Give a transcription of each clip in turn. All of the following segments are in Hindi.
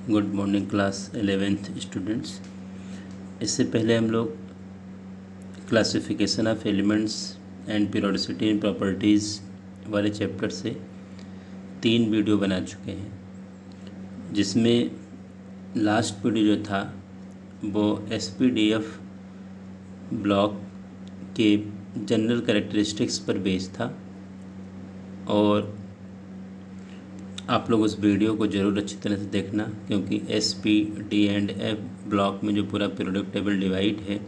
Good morning class 11th students. इससे पहले हम लोग classification of elements and periodicity and properties वाले चैप्टर से 3 वीडियो बना चुके हैं, जिसमें लास्ट वीडियो जो था वो एसपीडीएफ ब्लॉक के जनरल कैरेक्टरिस्टिक्स पर बेस्ड था और आप लोग उस वीडियो को ज़रूर अच्छी तरह से देखना, क्योंकि S P D and F block में जो पूरा पीरियोडिक टेबल डिवाइड है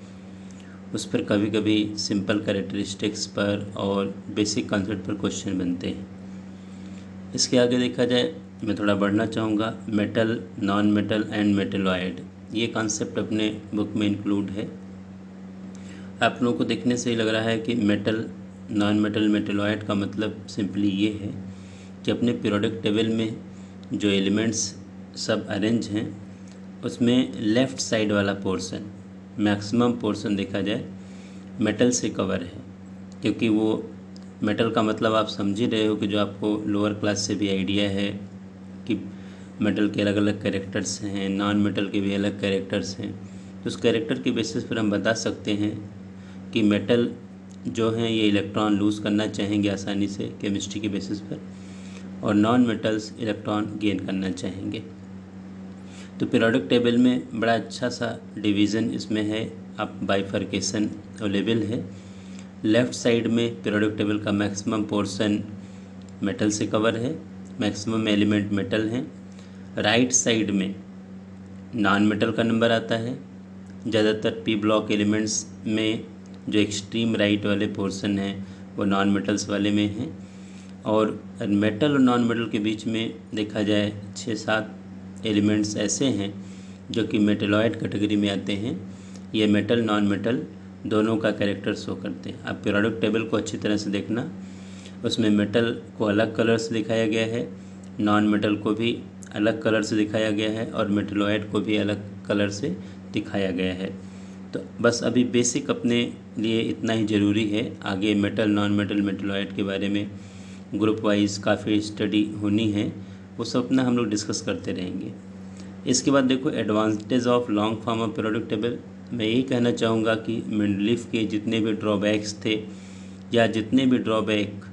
उस पर कभी कभी सिंपल कैरेक्टरिस्टिक्स पर और बेसिक कॉन्सेप्ट पर क्वेश्चन बनते हैं। इसके आगे देखा जाए, मैं थोड़ा बढ़ना चाहूँगा। Metal, non metal and metalloid, ये कॉन्सेप्ट अपने बुक में इंक्लूड है। आप लोगों को देखने से ही लग रहा है कि मेटल, नॉन मेटल, मेटेलॉइड का मतलब सिंपली ये है कि अपने पीरियोडिक टेबल में जो एलिमेंट्स सब अरेंज हैं उसमें लेफ़्ट साइड वाला पोर्शन, मैक्सिमम पोर्शन देखा जाए मेटल से कवर है। क्योंकि वो मेटल का मतलब आप समझ ही रहे हो कि जो आपको लोअर क्लास से भी आइडिया है कि मेटल के अलग अलग कैरेक्टर्स हैं, नॉन मेटल के भी अलग कैरेक्टर्स हैं। तो उस कैरेक्टर के बेसिस पर हम बता सकते हैं कि मेटल जो हैं ये इलेक्ट्रॉन लूज़ करना चाहेंगे आसानी से केमिस्ट्री के बेसिस पर, और नॉन मेटल्स इलेक्ट्रॉन गेन करना चाहेंगे। तो पीरियोडिक टेबल में बड़ा अच्छा सा डिवीज़न इसमें है, आप बाइफर्केशन अवेलेबल है। लेफ़्ट साइड में पीरियोडिक टेबल का मैक्सिमम पोर्शन मेटल से कवर है, मैक्सिमम एलिमेंट मेटल हैं। राइट साइड में नॉन मेटल का नंबर आता है। ज़्यादातर पी ब्लॉक एलिमेंट्स में जो एक्सट्रीम राइट वाले पोर्शन हैं वो नॉन मेटल्स वाले में हैं, और मेटल और नॉन मेटल के बीच में देखा जाए 6-7 एलिमेंट्स ऐसे हैं जो कि मेटेलॉइड कैटेगरी में आते हैं। ये मेटल नॉन मेटल दोनों का कैरेक्टर शो करते हैं। आप पीरियोडिक टेबल को अच्छी तरह से देखना, उसमें मेटल को अलग कलर से दिखाया गया है, नॉन मेटल को भी अलग कलर से दिखाया गया है, और मेटेलॉइड को भी अलग कलर से दिखाया गया है। तो बस अभी बेसिक अपने लिए इतना ही ज़रूरी है। आगे मेटल, नॉन मेटल, मेटेलॉइड के बारे में ग्रुप वाइज काफ़ी स्टडी होनी है, वो सब अपना हम लोग डिस्कस करते रहेंगे। इसके बाद देखो, advantage of long form of periodic table. मैं यही कहना चाहूँगा कि मेंडलीफ के जितने भी ड्रॉबैक्स थे या जितने भी ड्रॉबैक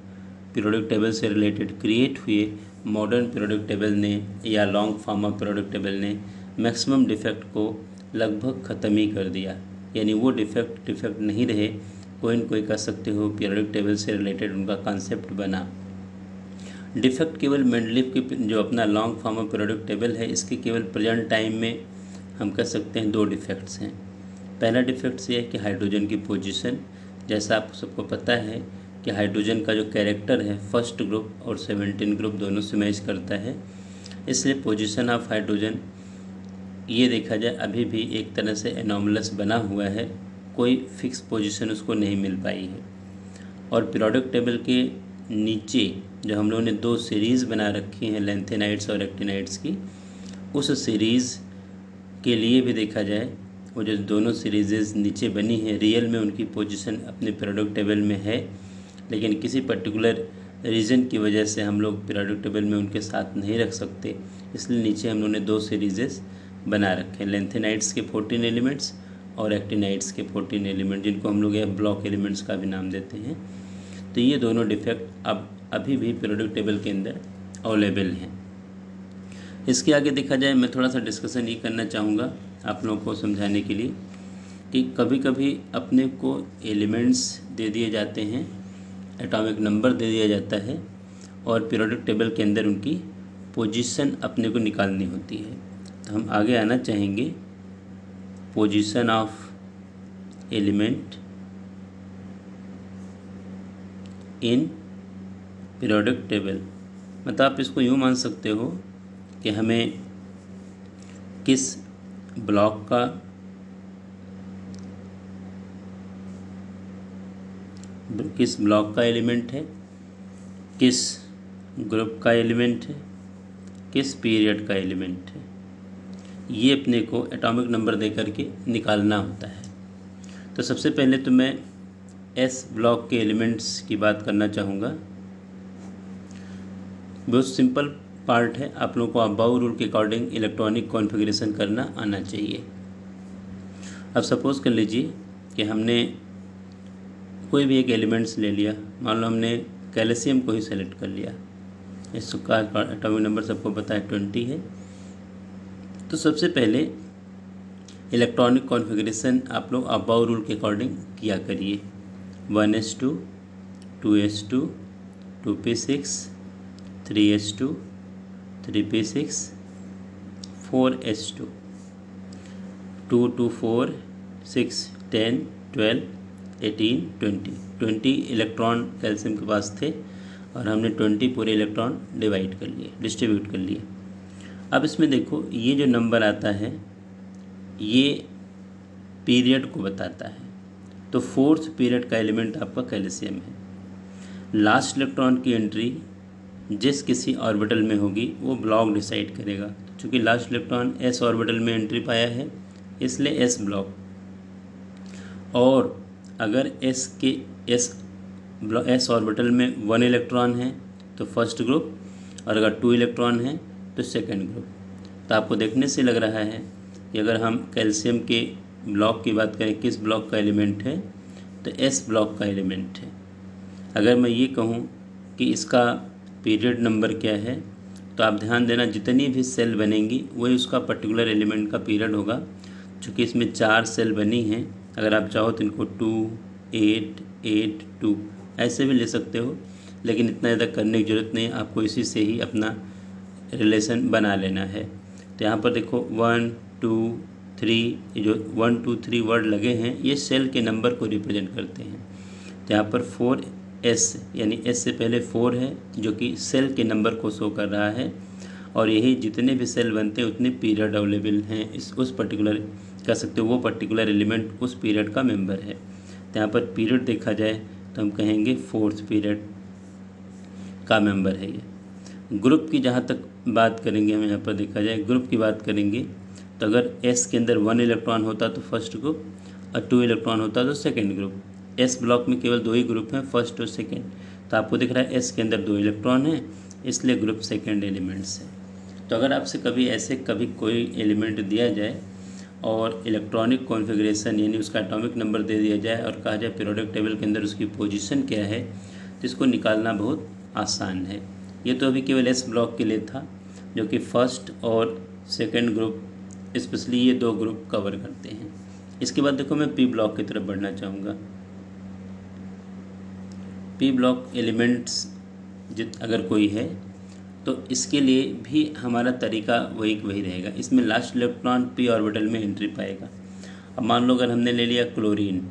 पीरियोडिक टेबल से रिलेटेड क्रिएट हुए, मॉडर्न पीरियोडिक टेबल ने या long form of periodic table ने मैक्सिमम डिफेक्ट को लगभग ख़त्म ही कर दिया। यानी वो डिफेक्ट नहीं रहे, कोई न कोई कह सकते हो पीरियोडिक टेबल से रिलेटेड उनका कॉन्सेप्ट बना। डिफेक्ट केवल मेंडलीफ की जो अपना long form of periodic table है, इसके केवल प्रेजेंट टाइम में हम कह सकते हैं 2 डिफेक्ट्स हैं। पहला डिफेक्ट्स ये है कि हाइड्रोजन की पोजीशन, जैसा आप सबको पता है कि हाइड्रोजन का जो कैरेक्टर है फर्स्ट ग्रुप और 17 ग्रुप दोनों से मैच करता है, इसलिए पोजीशन ऑफ हाइड्रोजन ये देखा जाए अभी भी एक तरह से एनॉमलस बना हुआ है, कोई फिक्स पोजीशन उसको नहीं मिल पाई है। और पीरियोडिक टेबल के नीचे जो हम लोगों ने 2 सीरीज़ बना रखी हैं, लेंथेनाइड्स और एक्टिनाइड्स की, उस सीरीज़ के लिए भी देखा जाए वो जो दोनों सीरीज़ नीचे बनी हैं, रियल में उनकी पोजीशन अपने पीरियोडिक टेबल में है, लेकिन किसी पर्टिकुलर रीज़न की वजह से हम लोग पीरियोडिक टेबल में उनके साथ नहीं रख सकते, इसलिए नीचे हम लोगों ने 2 सीरीज़ बना रखे हैं, लेंथेनाइड्स के 14 एलिमेंट्स और एक्टिनाइड्स के 14 एलिमेंट, जिनको हम लोग एफ ब्लॉक एलिमेंट्स का भी नाम देते हैं। तो ये दोनों डिफेक्ट अब अभी भी पीरियोडिक टेबल के अंदर अवेलेबल हैं। इसके आगे देखा जाए, मैं थोड़ा सा डिस्कशन ये करना चाहूँगा आप लोगों को समझाने के लिए कि कभी कभी अपने को एलिमेंट्स दे दिए जाते हैं, एटॉमिक नंबर दे दिया जाता है, और पीरियोडिक टेबल के अंदर उनकी पोजीशन अपने को निकालनी होती है। तो हम आगे आना चाहेंगे, position of element in periodic table. मतलब आप इसको यूँ मान सकते हो कि हमें किस ब्लॉक का एलिमेंट है, किस ग्रुप का एलिमेंट है, किस पीरियड का एलिमेंट है, ये अपने को एटॉमिक नंबर दे करके निकालना होता है। तो सबसे पहले तो मैं एस ब्लॉक के एलिमेंट्स की बात करना चाहूँगा। बहुत सिंपल पार्ट है, आप लोगों को अबाउ रूल के अकॉर्डिंग इलेक्ट्रॉनिक कॉन्फ़िगरेशन करना आना चाहिए। अब सपोज़ कर लीजिए कि हमने कोई भी एक एलिमेंट्स ले लिया, मान लो हमने कैल्शियम को ही सेलेक्ट कर लिया, इसका एटॉमिक नंबर सबको पता है 20 है। तो सबसे पहले इलेक्ट्रॉनिक कॉन्फ़िगरेशन आप लोग अबाउ रूल के अकॉर्डिंग किया करिए। 1s2, 2s2, 2p6, 3s2, 3p6, 4s2, 2 2 4 6 10 12 18 20 electron calcium के पास थे और हमने 20 पूरे इलेक्ट्रॉन डिवाइड कर लिए, डिस्ट्रीब्यूट कर लिए। अब इसमें देखो ये जो नंबर आता है ये पीरियड को बताता है, तो 4th पीरियड का एलिमेंट आपका कैल्शियम है। लास्ट इलेक्ट्रॉन की एंट्री जिस किसी ऑर्बिटल में होगी वो ब्लॉक डिसाइड करेगा। चूँकि लास्ट इलेक्ट्रॉन s ऑर्बिटल में एंट्री पाया है इसलिए s ब्लॉक, और अगर s ऑर्बिटल में 1 इलेक्ट्रॉन है तो फर्स्ट ग्रुप, और अगर 2 इलेक्ट्रॉन है तो सेकंड ग्रुप। तो आपको देखने से लग रहा है कि अगर हम कैल्शियम के ब्लॉक की बात करें, किस ब्लॉक का एलिमेंट है, तो s ब्लॉक का एलिमेंट है। अगर मैं ये कहूँ कि इसका पीरियड नंबर क्या है, तो आप ध्यान देना जितनी भी सेल बनेंगी वही उसका पर्टिकुलर एलिमेंट का पीरियड होगा। चूँकि इसमें 4 सेल बनी हैं, अगर आप चाहो तो इनको 2 8 8 2 ऐसे भी ले सकते हो, लेकिन इतना ज़्यादा करने की ज़रूरत नहीं है, आपको इसी से ही अपना रिलेशन बना लेना है। तो यहाँ पर देखो 1 2 3, ये जो 1 2 3 वर्ड लगे हैं ये सेल के नंबर को रिप्रेजेंट करते हैं। तो यहाँ पर 4s यानी s से पहले 4 है जो कि सेल के नंबर को शो कर रहा है, और यही जितने भी सेल बनते हैं उतने पीरियड अवेलेबल हैं इस उस पर्टिकुलर, कह सकते हो वो पर्टिकुलर एलिमेंट उस पीरियड का मेंबर है। तो यहाँ पर पीरियड देखा जाए तो हम कहेंगे 4th पीरियड का मेंबर है ये। ग्रुप की जहाँ तक बात करेंगे, हम यहाँ पर देखा जाए ग्रुप की बात करेंगे, तो अगर s के अंदर 1 इलेक्ट्रॉन होता तो फर्स्ट ग्रुप और 2 इलेक्ट्रॉन होता तो सेकेंड ग्रुप। s ब्लॉक में केवल 2 ही ग्रुप हैं, फर्स्ट और सेकेंड। तो आपको दिख रहा है s के अंदर 2 इलेक्ट्रॉन हैं इसलिए ग्रुप सेकेंड एलिमेंट्स है। तो अगर आपसे कभी कोई एलिमेंट दिया जाए और इलेक्ट्रॉनिक कॉन्फ़िगरेशन यानी उसका एटॉमिक नंबर दे दिया जाए और कहा जाए पीरियोडिक टेबल के अंदर उसकी पोजीशन क्या है, तो इसको निकालना बहुत आसान है। ये तो अभी केवल s ब्लॉक के लिए था जो कि फर्स्ट और सेकेंड ग्रुप, स्पेशली ये 2 ग्रुप कवर करते हैं। इसके बाद देखो मैं p ब्लॉक की तरफ बढ़ना चाहूँगा। p ब्लॉक एलिमेंट्स अगर कोई है तो इसके लिए भी हमारा तरीका वही रहेगा। इसमें लास्ट इलेक्ट्रॉन p ऑर्बिटल में एंट्री पाएगा। अब मान लो अगर हमने ले लिया क्लोरीन,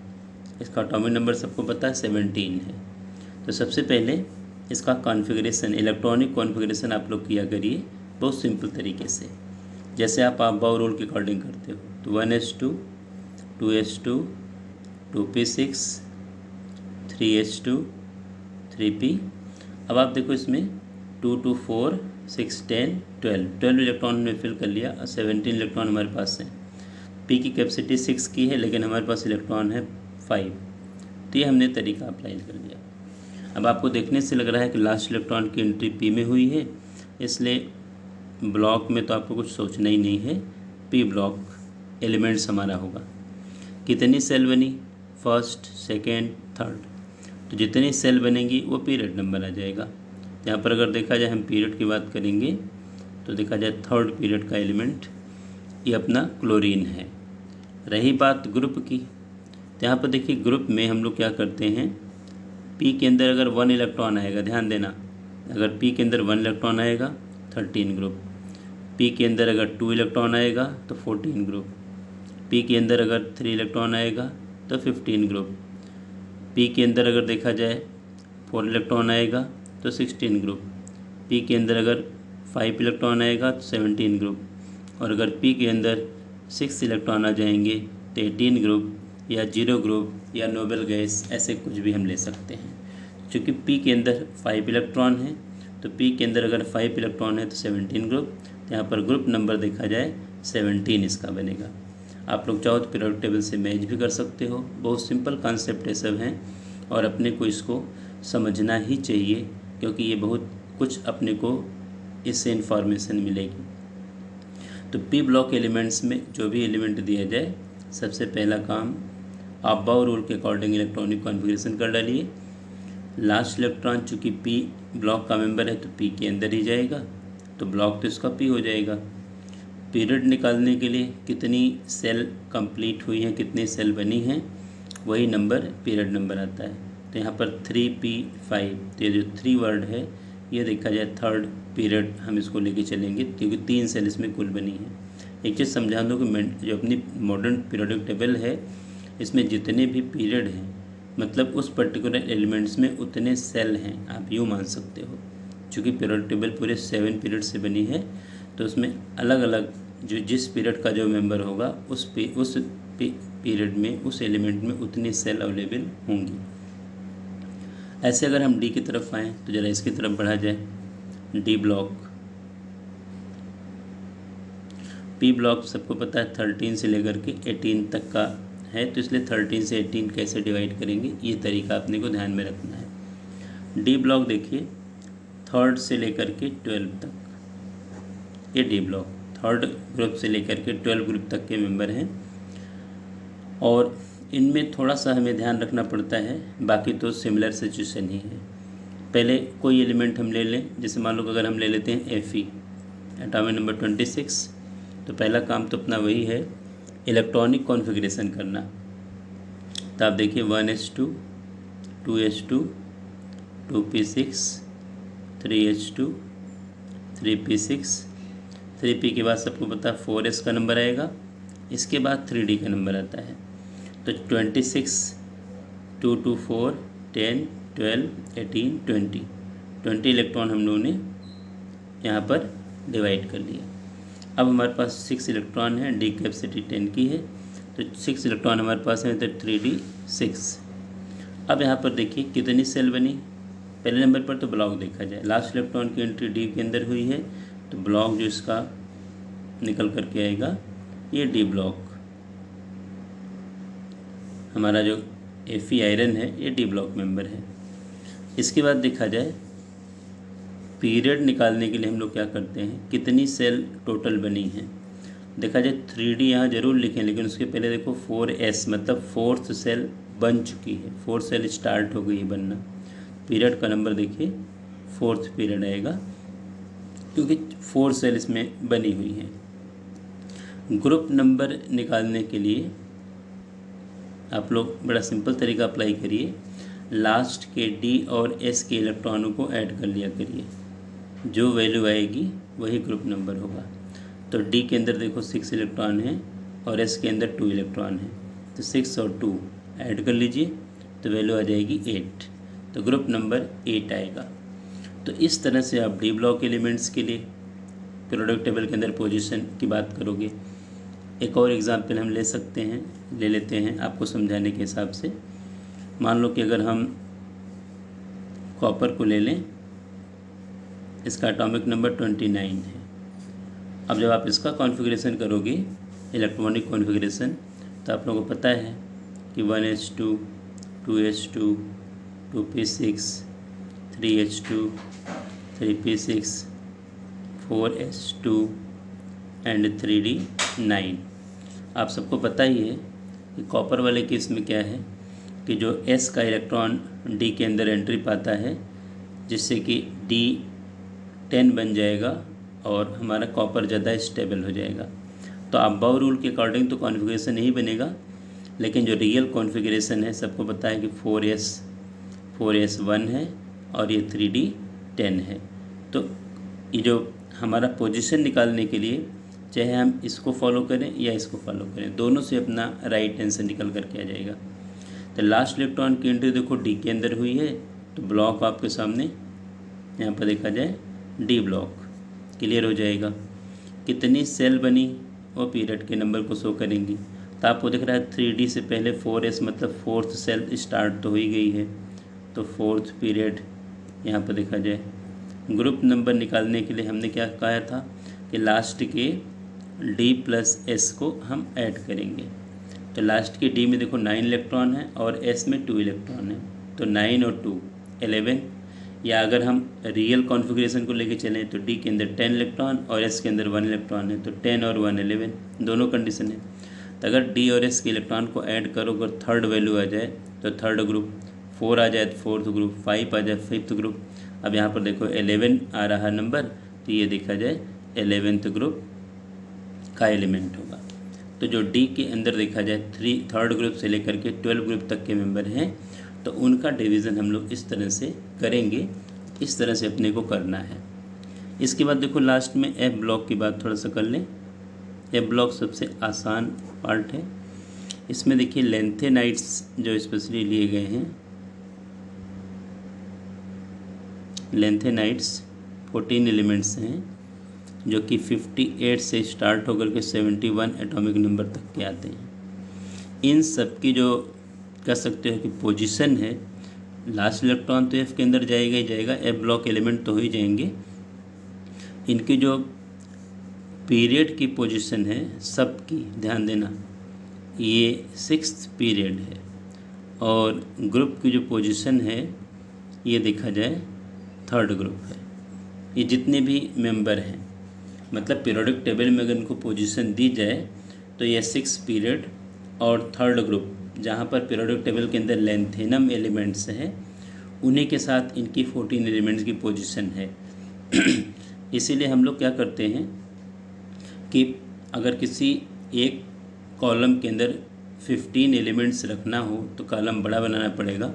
इसका एटॉमिक नंबर सबको पता है 17 है। तो सबसे पहले इसका कॉन्फ़िगरेशन, इलेक्ट्रॉनिक कॉन्फ़िगरेशन आप लोग किया करिए बहुत सिंपल तरीके से, जैसे आप अबाउ रूल के अकॉर्डिंग करते हो। तो 1s2, 2s2, 2p6, 3s2, 3p। अब आप देखो इसमें 2 2 4 6 10 12 इलेक्ट्रॉन हमने फिल कर लिया और 17 इलेक्ट्रॉन हमारे पास हैं। p की कैपेसिटी 6 की है लेकिन हमारे पास इलेक्ट्रॉन है 5। तो ये हमने तरीका अप्लाई कर लिया। अब आपको देखने से लग रहा है कि लास्ट इलेक्ट्रॉन की एंट्री p में हुई है, इसलिए ब्लॉक में तो आपको कुछ सोचना ही नहीं है, p ब्लॉक एलिमेंट्स हमारा होगा। कितनी सेल बनी, फर्स्ट सेकेंड थर्ड, तो जितनी सेल बनेंगी वो पीरियड नंबर आ जाएगा। यहाँ पर अगर देखा जाए हम पीरियड की बात करेंगे तो देखा जाए 3rd पीरियड का एलिमेंट ये अपना क्लोरीन है। रही बात ग्रुप की, तो यहाँ पर देखिए ग्रुप में हम लोग क्या करते हैं, p के अंदर अगर 1 इलेक्ट्रॉन आएगा, ध्यान देना, अगर p के अंदर 1 इलेक्ट्रॉन आएगा 13 ग्रुप, p के अंदर अगर 2 इलेक्ट्रॉन आएगा तो 14 ग्रुप, p के अंदर अगर 3 इलेक्ट्रॉन आएगा तो 15 ग्रुप, p के अंदर अगर देखा जाए 4 इलेक्ट्रॉन आएगा तो 16 ग्रुप, p के अंदर अगर 5 इलेक्ट्रॉन आएगा तो 17 ग्रुप, और अगर p के अंदर 6 इलेक्ट्रॉन आ जाएंगे तो 18 ग्रुप या 0 ग्रुप या नोबल गैस, ऐसे कुछ भी हम ले सकते हैं। चूँकि p के अंदर 5 इलेक्ट्रॉन है तो p के अंदर अगर 5 इलेक्ट्रॉन है तो 17 ग्रुप, तो यहाँ पर ग्रुप नंबर देखा जाए 17 इसका बनेगा। आप लोग चाहो तो पीरियोडिक टेबल से मैच भी कर सकते हो, बहुत सिंपल कॉन्सेप्ट ये सब हैं और अपने को इसको समझना ही चाहिए क्योंकि ये बहुत कुछ अपने को इससे इंफॉर्मेशन मिलेगी। तो पी ब्लॉक एलिमेंट्स में जो भी एलिमेंट दिया जाए, सबसे पहला काम आप बाउ रूल के अकॉर्डिंग इलेक्ट्रॉनिक कॉन्फ़िगरेशन कर डालिए। लास्ट इलेक्ट्रॉन चूँकि पी ब्लॉक का मेंबर है तो पी के अंदर ही जाएगा, तो ब्लॉक तो इसका पी हो जाएगा। पीरियड निकालने के लिए कितनी सेल कंप्लीट हुई हैं, कितनी सेल बनी हैं, वही नंबर पीरियड नंबर आता है। तो यहाँ पर 3P5, तो ये जो 3 वर्ड है ये देखा जाए थर्ड पीरियड हम इसको लेके चलेंगे, क्योंकि 3 सेल इसमें कुल बनी है। एक चीज़ समझा दूँ कि जो अपनी मॉडर्न पीरियोडिक टेबल है इसमें जितने भी पीरियड हैं, मतलब उस पर्टिकुलर एलिमेंट्स में उतने सेल हैं, आप यूँ मान सकते हो। चूँकि पीरियोडिक टेबल पूरे 7 पीरियड से बनी है, तो उसमें अलग अलग जो जिस पीरियड का जो मेंबर होगा उस पीरियड में, उस एलिमेंट में उतनी सेल अवेलेबल होंगी। ऐसे अगर हम डी की तरफ आएँ तो ज़रा इसकी तरफ बढ़ा जाए। डी ब्लॉक, पी ब्लॉक सबको पता है 13 से लेकर के 18 तक का है, तो इसलिए 13 से 18 कैसे डिवाइड करेंगे, ये तरीका अपने को ध्यान में रखना है। डी ब्लॉक देखिए 3rd से लेकर के 12 तक, ये डी ब्लॉक 3rd ग्रुप से लेकर के 12 ग्रुप तक के मेंबर हैं, और इनमें थोड़ा सा हमें ध्यान रखना पड़ता है, बाकी तो सिमिलर सिचुएशन ही है। पहले कोई एलिमेंट हम ले लें, जैसे मान लो अगर हम ले लेते हैं Fe, एटॉमिक नंबर 26, तो पहला काम तो अपना वही है इलेक्ट्रॉनिक कॉन्फ़िगरेशन करना। तो आप देखिए 1s2, 2s2, 2p6, 3h2, 3p6, 3p के बाद सबको पता 4s का नंबर आएगा, इसके बाद 3d का नंबर आता है। तो 26, 2 2 4, 10, 12, 18, 20 इलेक्ट्रॉन हम लोगों ने यहाँ पर डिवाइड कर लिया। अब हमारे पास 6 इलेक्ट्रॉन है, डी कैपेसिटी 10 की है, तो 6 इलेक्ट्रॉन हमारे पास है, तो 3d6। अब यहाँ पर देखिए कितनी सेल बनी। पहले नंबर पर तो ब्लॉक देखा जाए, लास्ट इलेक्ट्रॉन की एंट्री डी के अंदर हुई है, तो ब्लॉक जो इसका निकल करके आएगा ये डी ब्लॉक। हमारा जो Fe आयरन है ये डी ब्लॉक मेंबर है। इसके बाद देखा जाए पीरियड निकालने के लिए हम लोग क्या करते हैं, कितनी सेल टोटल बनी हैं। देखा जाए 3D यहाँ ज़रूर लिखें, लेकिन उसके पहले देखो 4s मतलब 4th सेल बन चुकी है, 4th सेल स्टार्ट हो गई है बनना। पीरियड का नंबर देखिए 4th पीरियड आएगा, क्योंकि 4 सेल इसमें बनी हुई हैं। ग्रुप नंबर निकालने के लिए आप लोग बड़ा सिंपल तरीका अप्लाई करिए, लास्ट के डी और एस के इलेक्ट्रॉनों को ऐड कर लिया करिए, जो वैल्यू आएगी वही ग्रुप नंबर होगा। तो डी के अंदर देखो 6 इलेक्ट्रॉन हैं और एस के अंदर 2 इलेक्ट्रॉन हैं, तो 6 और 2 ऐड कर लीजिए तो वैल्यू आ जाएगी 8, तो ग्रुप नंबर 8 आएगा। तो इस तरह से आप डी ब्लॉक एलिमेंट्स के लिए पीरियोडिक टेबल के अंदर पोजीशन की बात करोगे। एक और एग्जांपल हम ले लेते हैं आपको समझाने के हिसाब से। मान लो कि अगर हम कॉपर को ले लें, इसका एटॉमिक नंबर 29 है। अब जब आप इसका कॉन्फ़िगरेशन करोगे, इलेक्ट्रॉनिक कॉन्फ़िगरेशन, तो आप लोगों को पता है कि 1s2, 2s2, 2p6, 3h2, 3p6, 4s2 and 3d9। आप सबको पता ही है कि कॉपर वाले केस में क्या है कि जो s का इलेक्ट्रॉन d के अंदर एंट्री पाता है, जिससे कि d10 बन जाएगा और हमारा कॉपर ज़्यादा स्टेबल हो जाएगा। तो आप बाउ रूल के अकॉर्डिंग तो कॉन्फ़िगरेशन यही बनेगा, लेकिन जो रियल कॉन्फ़िगरेशन है सबको पता है कि 4s1 है और ये 3d10 है। तो ये जो हमारा पोजीशन निकालने के लिए चाहे हम इसको फॉलो करें या इसको फॉलो करें, दोनों से अपना राइट आंसर निकल करके आ जाएगा। तो लास्ट इलेक्ट्रॉन की एंट्री देखो डी के अंदर हुई है, तो ब्लॉक आपके सामने यहाँ पर देखा जाए डी ब्लॉक क्लियर हो जाएगा। कितनी सेल बनी वो पीरियड के नंबर को शो करेंगी। तो आपको दिख रहा है 3D से पहले 4s मतलब 4th सेल स्टार्ट तो हो ही गई है, तो 4th पीरियड यहाँ पर देखा जाए। ग्रुप नंबर निकालने के लिए हमने क्या कहा था कि लास्ट के D प्लस S को हम ऐड करेंगे। तो लास्ट के D में देखो 9 इलेक्ट्रॉन है और S में 2 इलेक्ट्रॉन है, तो 9 और 2 11, या अगर हम रियल कॉन्फ़िगरेशन को लेके चलें तो डी के अंदर 10 इलेक्ट्रॉन और एस के अंदर 1 इलेक्ट्रॉन है, तो 10 और 1 11 दोनों कंडीशन है। तो अगर डी और एस के इलेक्ट्रॉन को ऐड करो, अगर थर्ड वैल्यू आ जाए तो थर्ड ग्रुप, 4 आ जाए तो फोर्थ ग्रुप, 5 आ जाए फिफ्थ ग्रुप। अब यहाँ पर देखो 11 आ रहा नंबर, तो ये देखा जाए 11th ग्रुप का एलिमेंट होगा। तो जो डी के अंदर देखा जाए थर्ड ग्रुप से लेकर के 12 ग्रुप तक के मेंबर हैं, तो उनका डिवीज़न हम लोग इस तरह से करेंगे, इस तरह से अपने को करना है। इसके बाद देखो लास्ट में एफ ब्लॉक की बात थोड़ा सा कर लें। एफ ब्लॉक सबसे आसान पार्ट है। इसमें देखिए लेंथेनाइट्स जो स्पेशली लिए गए हैं, लेंथेनाइट्स 14 एलिमेंट्स हैं जो कि 58 से स्टार्ट होकर के 71 एटॉमिक नंबर तक के आते हैं। इन सब की जो कह सकते हो कि पोजीशन है, लास्ट इलेक्ट्रॉन तो एफ के अंदर जाएगा ही जाएगा, एफ ब्लॉक एलिमेंट तो हो ही जाएंगे। इनकी जो पीरियड की पोजीशन है सबकी, ध्यान देना, ये 6th पीरियड है। और ग्रुप की जो पोजीशन है ये देखा जाए थर्ड ग्रुप है। ये जितने भी मेंबर हैं, मतलब पीरियोडिक टेबल में अगर इनको पोजीशन दी जाए तो ये 6 पीरियड और थर्ड ग्रुप, जहाँ पर पीरियोडिक टेबल के अंदर लेंथेनम एलिमेंट्स हैं, उन्हीं के साथ इनकी 14 एलिमेंट्स की पोजीशन है। इसीलिए हम लोग क्या करते हैं कि अगर किसी एक कॉलम के अंदर 15 एलिमेंट्स रखना हो तो कॉलम बड़ा बनाना पड़ेगा,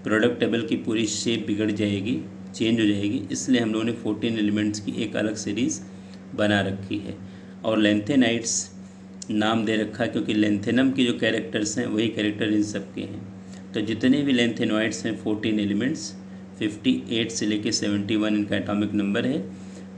पीरियोडिक टेबल की पूरी शेप बिगड़ जाएगी, चेंज हो जाएगी। इसलिए हम लोगों ने 14 एलिमेंट्स की एक अलग सीरीज़ बना रखी है। और लेंथेनाइट्स नाम दे रखा है क्योंकि लेंथेनम के जो कैरेक्टर्स हैं वही कैरेक्टर इन सब के हैं। तो जितने भी लेंथेनॉइड्स हैं 14 एलिमेंट्स, 58 से लेके 71 इनका एटॉमिक नंबर है।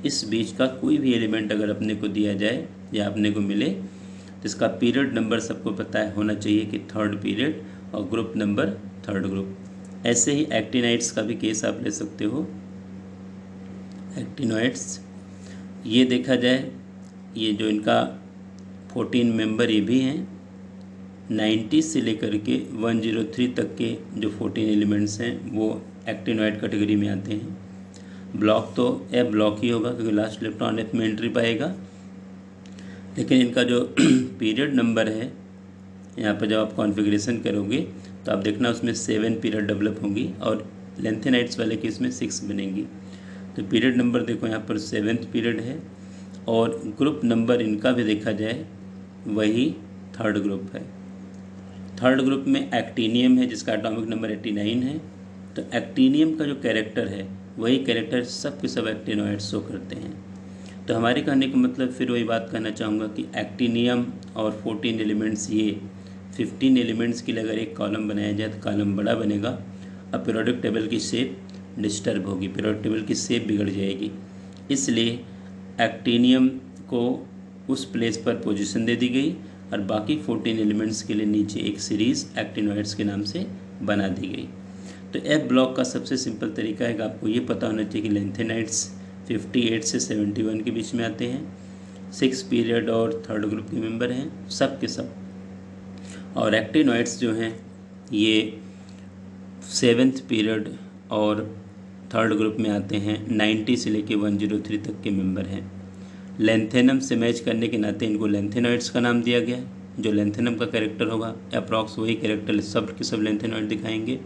इस बीच का कोई भी एलिमेंट अगर अपने को दिया जाए या अपने को मिले तो इसका पीरियड नंबर सबको पता है होना चाहिए कि थर्ड पीरियड, और ग्रुप नंबर थर्ड ग्रुप। ऐसे ही एक्टिनाइट्स का भी केस आप ले सकते हो। एक्टिनॉइड्स ये देखा जाए, ये जो इनका 14 मेंबर ये भी हैं, 90 से लेकर के 103 तक के जो 14 एलिमेंट्स हैं वो एक्टिनॉइड कैटेगरी में आते हैं। ब्लॉक तो एफ ब्लॉक ही होगा क्योंकि लास्ट इलेक्ट्रॉन एफ में एंट्री पाएगा। लेकिन इनका जो पीरियड नंबर है, यहाँ पर जब आप कॉन्फ़िगरेशन करोगे तो आप देखना उसमें 7 पीरियड डेवलप होंगी और लेंथेनाइट्स वाले केस में 6 बनेंगी। तो पीरियड नंबर देखो यहाँ पर 7th पीरियड है, और ग्रुप नंबर इनका भी देखा जाए वही थर्ड ग्रुप है। थर्ड ग्रुप में एक्टिनियम है जिसका एटॉमिक नंबर 89 है। तो एक्टिनियम का जो कैरेक्टर है वही कैरेक्टर सब के सब एक्टिनॉइड्स शो करते हैं। तो हमारे कहने का मतलब फिर वही बात कहना चाहूँगा कि एक्टिनियम और 14 एलिमेंट्स, ये 15 एलिमेंट्स के लिए अगर एक कॉलम बनाया जाए तो कॉलम बड़ा बनेगा। अब पीरियोडिक टेबल की शेप डिस्टर्ब होगी, पीरियोडिक टेबल की शेप बिगड़ जाएगी। इसलिए एक्टिनियम को उस प्लेस पर पोजीशन दे दी गई और बाकी 14 एलिमेंट्स के लिए नीचे एक सीरीज़ एक्टिनॉइड्स के नाम से बना दी गई। तो एफ ब्लॉक का सबसे सिंपल तरीका है कि आपको ये पता होना चाहिए कि लेंथेनाइट्स 58 से 71 के बीच में आते हैं, 6 पीरियड और थर्ड ग्रुप के मेंबर हैं सब के सब। और एक्टिनॉइड्स जो हैं ये 7th पीरियड और थर्ड ग्रुप में आते हैं, 90 से लेके 103 तक के मेंबर हैं। लेंथेनम से मैच करने के नाते इनको लेंथेनॉइड्स का नाम दिया गया है। जो लेंथेनम का कैरेक्टर होगा अप्रॉक्स वही कैरेक्टर सब के सब लेंथेनॉइड दिखाएंगे।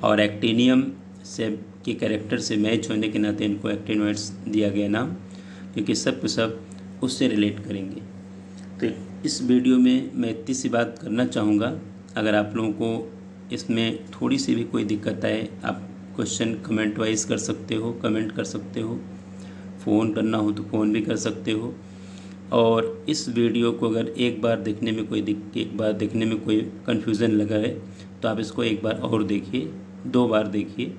और एक्टिनियम से के कैरेक्टर से मैच होने के नाते इनको एक्टिनॉइड्स दिया गया नाम, क्योंकि सब के सब उससे रिलेट करेंगे। तो इस वीडियो में मैं इतनी सी बात करना चाहूँगा। अगर आप लोगों को इसमें थोड़ी सी भी कोई दिक्कत आए, आप क्वेश्चन कमेंट वाइज कर सकते हो, कमेंट कर सकते हो, फ़ोन करना हो तो फ़ोन भी कर सकते हो। और इस वीडियो को अगर एक बार देखने में कोई कन्फ्यूज़न लगा है तो आप इसको एक बार और देखिए, 2 बार देखिए।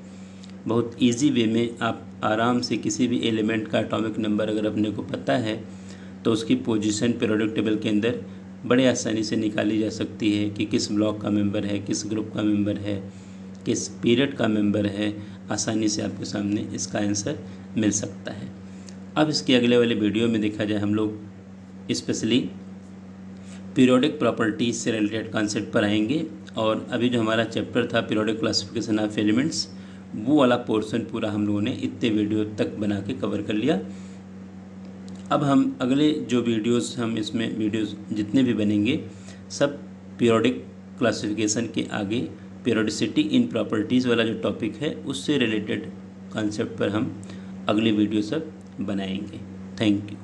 बहुत इजी वे में आप आराम से किसी भी एलिमेंट का एटॉमिक नंबर अगर अपने को पता है तो उसकी पोजीशन पीरियोडिक टेबल के अंदर बड़े आसानी से निकाली जा सकती है कि किस ब्लॉक का मेंबर है, किस ग्रुप का मेंबर है, किस पीरियड का मेंबर है। आसानी से आपके सामने इसका आंसर मिल सकता है। अब इसके अगले वाले वीडियो में देखा जाए हम लोग स्पेशली पीरियोडिक प्रॉपर्टीज़ से रिलेटेड कॉन्सेप्ट पर आएंगे। और अभी जो हमारा चैप्टर था पीरियोडिक क्लासिफिकेशन ऑफ एलिमेंट्स, वो वाला पोर्शन पूरा हम लोगों ने इतने वीडियो तक बना के कवर कर लिया। अब हम अगले जो वीडियोस हम इसमें वीडियोस जितने भी बनेंगे सब पीरियोडिक क्लासिफिकेशन के आगे पीरियोडिसिटी इन प्रॉपर्टीज़ वाला जो टॉपिक है उससे रिलेटेड कॉन्सेप्ट पर हम अगले वीडियो सब बनाएंगे। Thank you.